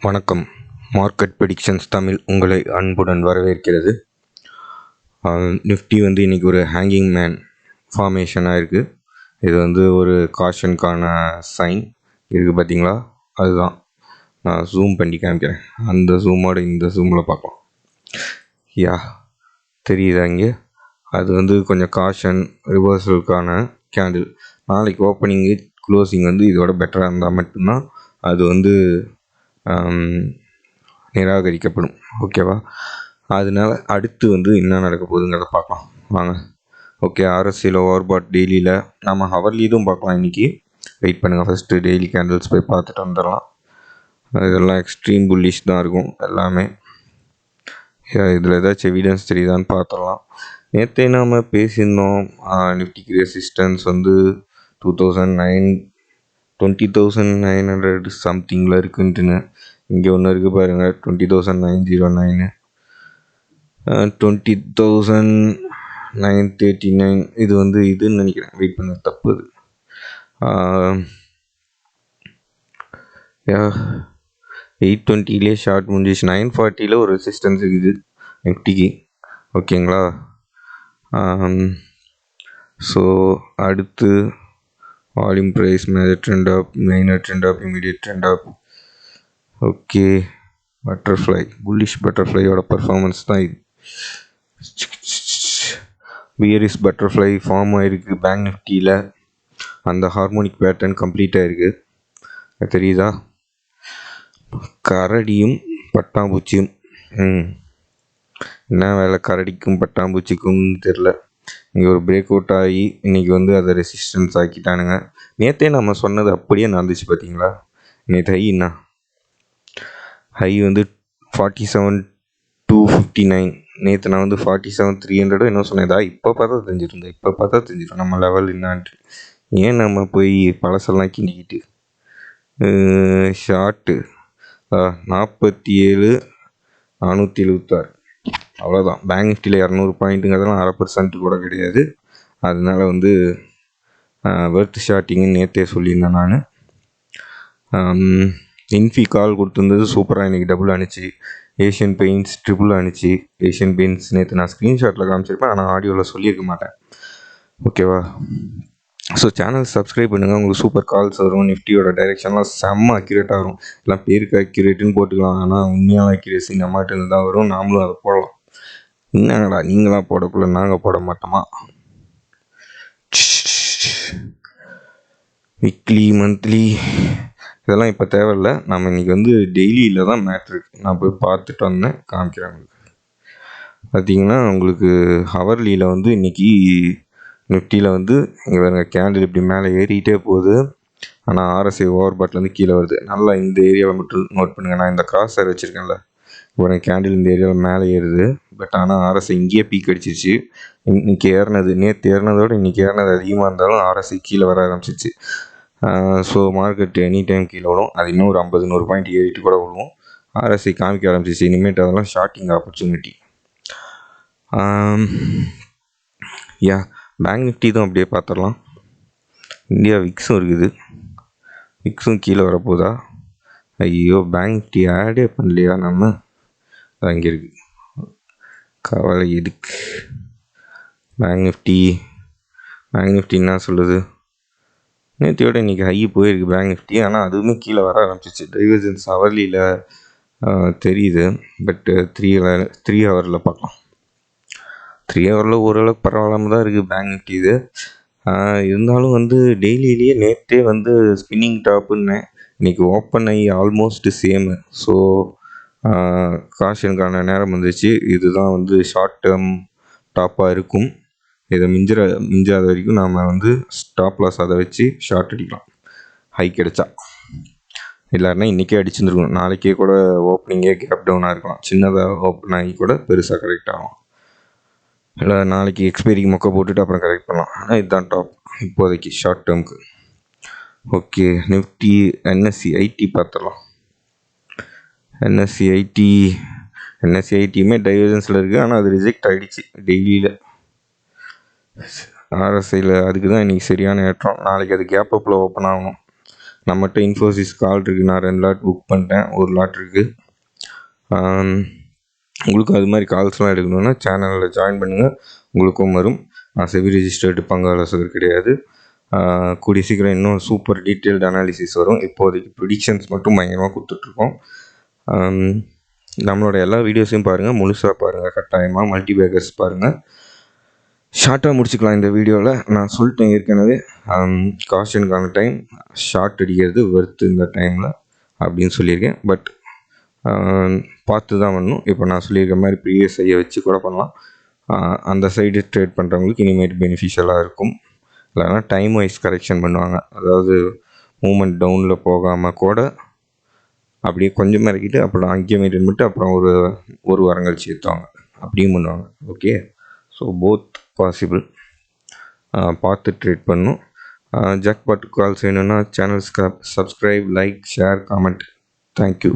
வணக்கம். Market predictions Tamil உங்களை அன்புடன் வரவேற்கிறது. நிஃப்டி இன்றைக்கி ஒரு ஹேங்கிங் மேன் ஃபார்மேஷனாக இருக்குது. இது ஒரு காஷனுக்கான சைன் இருக்குது பார்த்தீங்களா? அதுதான் நான் ஜூம் பண்ணி காமிக்கிறேன். அந்த ஜூமோட இந்த ஜூமில் பார்க்கலாம். தெரியுதா இங்கே? அது கொஞ்சம் காஷன் ரிவர்சலுக்கான கேண்டில். நாளைக்கு ஓப்பனிங்கு க்ளோசிங் இதோட பெட்டராக இருந்தால் மட்டும்தான் அது நிராகரிக்கப்படும். ஓகேவா? அதனால அடுத்து என்ன நடக்க போகுதுங்கிறத பார்க்கலாம் வாங்க. ஓகே, RSIயில் ஓவர்பாட் டெய்லியில் நம்ம ஹவர்லி இதுவும் பார்க்கலாம். இன்றைக்கி வெயிட் பண்ணுங்கள். ஃபஸ்ட்டு டெய்லி கேண்டில்ஸ் போய் பார்த்துட்டு வந்துடலாம். இதெல்லாம் எக்ஸ்ட்ரீம் புல்லிஷ் தான் இருக்கும் எல்லாமே. இதில் ஏதாச்சும் எவிடன்ஸ் தெரியுதான்னு பார்த்துடலாம். நேற்றே நாம் பேசியிருந்தோம் நிஃப்டிக்கு ரெசிஸ்டன்ஸ் 20,900 சம்திங்கில் இருக்குன்ட்டுன்னு. இங்கே ஒன்று இருக்குது பாருங்கள், 20,909, 20,939. இது இதுன்னு நினைக்கிறேன். வெயிட் பண்ண தப்பு. அது 820 ஷார்ட் முடிஞ்சிச்சு. 940 ஒரு ரெசிஸ்டன்ஸ் இருக்குது நிஃப்டிக்கு. ஓகேங்களா? ஸோ அடுத்து volume price, major trend up, minor trend up, immediate trend up. Okay, butterfly, bullish பட்டர்ஃப்ளையோட பர்ஃபார்மன்ஸ் தான் இது. பியரிஸ் பட்டர்ஃப்ளை ஃபார்ம் ஆகிருக்கு பேங்க் நிஃப்டியில். அந்த ஹார்மோனிக் பேட்டர்ன் கம்ப்ளீட் ஆகிருக்கு. தெரியுதா? கரடியும் பட்டாம்பூச்சியும். என்ன வேலை கரடிக்கும் பட்டாம்பூச்சிக்கும் தெரில. இங்கே ஒரு பிரேக் அவுட் ஆகி இன்றைக்கி அதை ரெசிஸ்டன்ஸ் ஆக்கிட்டானுங்க. நேற்றே நம்ம சொன்னது அப்படியே நடந்துச்சு பார்த்தீங்களா? நேற்று ஹை 47,259. நேற்று நான் 47,300 என்ன சொன்னதா? இப்போ பார்த்தா தெரிஞ்சிடும் நம்ம லெவல் என்னான்ட்டு. ஏன் நம்ம போய் பழசெல்லாம் கிண்டிக்கிட்டு. ஷார்ட்டு 47,476. அவ்வளோதான். பேங்க் நிஃப்டியில் 200 பாயிண்ட்டுங்கிறதெல்லாம் 0.5% கூட கிடையாது. அதனால வெர்த் ஷார்ட்டிங்குன்னு நேற்றே சொல்லியிருந்தேன் நான். இன்ஃபி கால் கொடுத்துருந்தது சூப்பராக இன்றைக்கி டபுள் ஆனிச்சு. ஏஷியன் பெயிண்ட்ஸ் ட்ரிபிள் ஆனிச்சு. ஏஷியன் பெயிண்ட்ஸ் நேற்று நான் ஸ்க்ரீன்ஷாட்டில் காமிச்சிருப்பேன், ஆனால் ஆடியோவில் சொல்லியிருக்க மாட்டேன். ஓகேவா? ஸோ சேனல் சப்ஸ்கிரைப் பண்ணுங்கள். உங்களுக்கு சூப்பர் கால்ஸ் வரும். நிஃப்டியோட டைரெக்ஷன்லாம் செம்ம அக்யூரேட்டாக வரும். எல்லாம் பேருக்கு அக்யூரேட்டுன்னு போட்டுக்கலாம், ஆனால் உண்மையான அக்யூரேசி நம்மகிட்ட தான் வரும். நாமளும் அதை போடலாம். என்னங்கடா நீங்களாம் போடக்குள்ள நாங்கள் போட மாட்டோமா? வீக்லி மந்த்லி இதெல்லாம் இப்போ தேவையில்லை. நம்ம இன்றைக்கி டெய்லியில் தான் மேட்ரு. நான் போய் பார்த்துட்டு வந்தேன், காமிக்கிறேன் உங்களுக்கு. பார்த்தீங்கன்னா உங்களுக்கு ஹவர்லியில் இன்றைக்கி நிஃப்டியில் இங்கே வேறு கேண்டில் இப்படி மேலே ஏறிக்கிட்டே போகுது. ஆனால் RSI ஓவர்பாட்லேருந்து கீழே வருது. நல்லா இந்த ஏரியாவில் மட்டும் நோட் பண்ணுங்கள். நான் இந்த கிராஸ் சேர் வச்சுருக்கேன்ல, ஒரு கேண்டில் இந்த ஏரியாவில் மேலே ஏறுது. பட் ஆனால் RSI இங்கேயே பீக் அடிச்சிச்சு. இன்றைக்கி ஏறினது, நேற்று ஏறினதோடு இன்றைக்கி ஏறினது அதிகமாக இருந்தாலும் RSI கீழே வர ஆரம்பிச்சிச்சு. ஸோ மார்க்கெட் எனி டைம் கீழே விடும். அது இன்னும் ஒரு 50-100 பாயிண்ட் ஏறிட்டு கூட விடுவோம். RSI காமிக்க ஆரம்பிச்சிச்சு. இனிமேட்டு அதெல்லாம் ஷார்ட்டிங் ஆப்பர்ச்சுனிட்டி. பேங்க் நிஃப்டி தான் அப்படியே பார்த்துடலாம். இந்தியா விக்ஸும் இருக்குது. விக்ஸும் கீழே வரப்போதா? ஐயோ, பேங்க் நிஃப்டி ஆடே பண்ணலையா நம்ம? அங்கே இருக்குது. கவலை எதுக்கு? பேங்க் நிஃப்டி என்ன சொல்லுது? நேற்றையோட இன்றைக்கி ஹை போயிருக்கு பேங்க் நிஃப்டி. ஆனால் அதுவுமே கீழே வர ஆரம்பிச்சிச்சு. டைவர்ஜன்ஸ் ஹவர்லியில் தெரியுது. பட் 3 ஹவரில் பார்க்கலாம். 3 ஹவரில் ஓரளவுக்கு பரவாயில்லாமல் தான் இருக்குது பேங்க் நிஃப்டி. இது இருந்தாலும் டெய்லியிலேயே நேற்றே ஸ்பின்னிங் டாப்புன்னு இன்றைக்கி ஓப்பன் ஆகி ஆல்மோஸ்ட் சேமு. ஸோ காஷனுக்கான நேரம் வந்துச்சு. இதுதான் ஷார்ட் டேர்ம் டாப்பாக இருக்கும். இதை மிஞ்சாத வரைக்கும் நாம் ஸ்டாப் லாஸ் அதை வச்சு ஷார்ட் அடிக்கலாம். ஹை கிடைச்சா இல்லைன்னா இன்றைக்கே அடிச்சுருந்துருக்கணும். நாளைக்கே கூட ஓப்பனிங்கே கேப் டவுனாக இருக்கலாம். சின்னதாக ஓப்பன் ஆகி கூட பெருசாக கரெக்ட் ஆகும். இல்லை நாளைக்கு எக்ஸ்பைரிக்கு மொக்க போட்டுட்டு அப்புறம் கரெக்ட் பண்ணலாம். ஆனால் இதுதான் டாப் இப்போதைக்கு ஷார்ட் டேர்முக்கு. ஓகே, நிஃப்டி NSE IT பார்த்துடலாம். NSE ITயுமே டைவர்ஜன்ஸில் இருக்குது. ஆனால் அது ரிஜெக்ட் ஆகிடுச்சு டெய்லியில். RSIயில் அதுக்கு தான் இன்றைக்கி சரியான ஏற்றம். நாளைக்கு அது கேப் அப்பில் ஓப்பன் ஆகணும். நம்மகிட்ட இன்ஃபோசிஸ் கால் இருக்குது. நான் 2 லாட் புக் பண்ணிட்டேன். 1 லாட் இருக்குது. உங்களுக்கும் அது மாதிரி கால்ஸ்லாம் எடுக்கணுன்னா சேனலில் ஜாயின் பண்ணுங்கள், உங்களுக்கும் வரும். நான் செபி ரிஜிஸ்டர்டு பங்காளர் கிடையாது. கூடிய சீக்கிரம் இன்னும் சூப்பர் டீட்டெயில்டு அனாலிசிஸ் வரும். இப்போதைக்கு ப்ரிடிக்ஷன்ஸ் மட்டும் பயங்கரமாக கொடுத்துட்ருக்கோம். நம்மளோட எல்லா வீடியோஸையும் பாருங்கள், முழுசாக பாருங்கள், கட்டாயமாக மல்டிபேக்கர்ஸ் பாருங்கள். ஷார்ட்டாக முடிச்சுக்கலாம் இந்த வீடியோவில். நான் சொல்லிட்டேன் ஏற்கனவே, காஷனுக்கான டைம் ஷார்ட் அடிக்கிறது வெறுத்து இந்த டைமில் அப்படின்னு சொல்லியிருக்கேன். பட் பார்த்து தான் பண்ணணும். இப்போ நான் சொல்லியிருக்க மாதிரி ப்ரீவியஸ் ஐயை வச்சு கூட பண்ணலாம். அந்த சைடு ட்ரேட் பண்ணுறவங்களுக்கு இனிமேட் பெனிஃபிஷியலாக இருக்கும். இல்லைனா டைம் வைஸ் கரெக்ஷன் பண்ணுவாங்க. அதாவது மூமெண்ட் டவுனில் போகாமல் கூட அப்படியே கொஞ்சம் இறக்கிட்டு அப்புறம் அங்கேயே மெயின்டைன் பண்ணிட்டு அப்புறம் ஒரு வாரம் கழிச்சு ஏற்றுவாங்க, அப்படியும் பண்ணுவாங்க. Okay, so both possible. பார்த்து ட்ரேட் பண்ணணும். ஜாக்பாட் கால்ஸ் வேணும்னா சேனல்ஸ்க்கு subscribe, like, share, comment. Thank you.